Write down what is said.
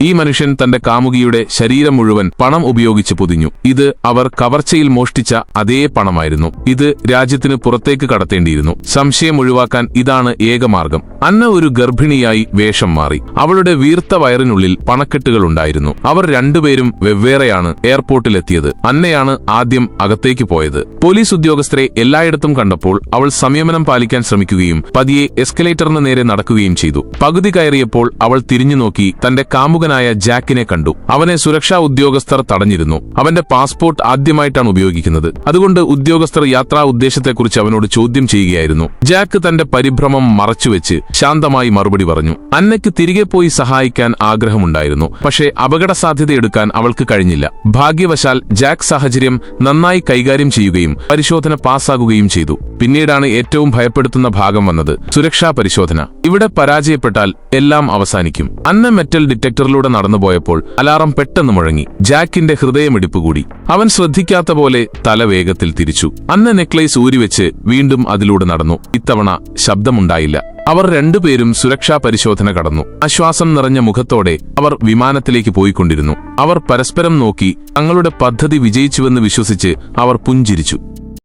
ഈ മനുഷ്യൻ തന്റെ കാമുകിയുടെ ശരീരം മുഴുവൻ പണം ഉപയോഗിച്ച് പൊതിഞ്ഞു. ഇത് അവർ കവർച്ചയിൽ മോഷ്ടിച്ച അതേ പണമായിരുന്നു. ഇത് രാജ്യത്തിന് പുറത്തേക്ക് കടത്തേണ്ടിയിരുന്നു. സംശയം ഒഴിവാക്കാൻ ഇതാണ് ഏകമാർഗം. അന്ന ഒരു ഗർഭിണിയായി വേഷം മാറി. അവളുടെ വീർത്ത വയറിനുള്ളിൽ പണക്കെട്ടുകൾ ഉണ്ടായിരുന്നു. അവർ രണ്ടുപേരും വെവ്വേറെയാണ് എയർപോർട്ടിലെത്തിയത്. അന്നയാണ് ആദ്യം അകത്തേക്ക് പോയത്. പോലീസ് ഉദ്യോഗസ്ഥരെ എല്ലായിടത്തും കണ്ടപ്പോൾ അവൾ സംയമനം പാലിക്കാൻ ശ്രമിക്കുകയും പതിയെ എസ്കലേറ്ററിന് നേരെ നടക്കുകയും ചെയ്തു. പകുതി കയറിയപ്പോൾ അവൾ തിരിഞ്ഞു നോക്കി തന്റെ കാമുകനായ ജാക്കിനെ കണ്ടു. അവനെ സുരക്ഷാ ഉദ്യോഗസ്ഥർ തടഞ്ഞിരുന്നു. അവന്റെ പാസ്പോർട്ട് ആദ്യമായിട്ടാണ് ഉപയോഗിക്കുന്നത്. അതുകൊണ്ട് ഉദ്യോഗസ്ഥർ യാത്രാ ഉദ്ദേശത്തെക്കുറിച്ച് അവനോട് ചോദ്യം ചെയ്യുകയായിരുന്നു. ജാക്ക് തന്റെ പരിഭ്രമം മറച്ചുവെച്ച് ശാന്തമായി മറുപടി പറഞ്ഞു. അന്നയ്ക്ക് തിരികെ പോയി സഹായിക്കാൻ ആഗ്രഹമുണ്ടായിരുന്നു. പക്ഷേ അപകട സാധ്യതയെടുക്കാൻ അവൾക്ക് കഴിഞ്ഞില്ല. ഭാഗ്യവശാൽ ജാക്ക് സാഹചര്യം നന്നായി കൈകാര്യം ചെയ്യുകയും പരിശോധന പാസ്സാകുകയും ചെയ്തു. പിന്നീടാണ് ഏറ്റവും ഭയപ്പെടുത്തുന്ന ഭാഗം വന്നത്, സുരക്ഷാ പരിശോധന. ഇവിടെ പരാജയപ്പെട്ടാൽ എല്ലാം അവസാനിക്കും. അന്ന മെറ്റൽ ഡിറ്റക്ടറിലൂടെ നടന്നുപോയപ്പോൾ അലാറം പെട്ടെന്ന് മുഴങ്ങി. ജാക്കിന്റെ ഹൃദയമിടിപ്പ് കൂടി. അവൻ ശ്രദ്ധിക്കാത്ത പോലെ തല വേഗത്തിൽ തിരിച്ചു. അന്ന നെക്ലേസ് ഊരിവെച്ച് വീണ്ടും അതിലൂടെ നടന്നു. ഇത്തവണ ശബ്ദമുണ്ടായില്ല. അവർ രണ്ടുപേരും സുരക്ഷാ പരിശോധന കടന്നു. ആശ്വാസം നിറഞ്ഞ മുഖത്തോടെ അവർ വിമാനത്തിലേക്ക് പോയിക്കൊണ്ടിരുന്നു. അവർ പരസ്പരം നോക്കി. തങ്ങളുടെ പദ്ധതി വിജയിച്ചുവെന്ന് വിശ്വസിച്ച് അവർ പുഞ്ചിരിച്ചു.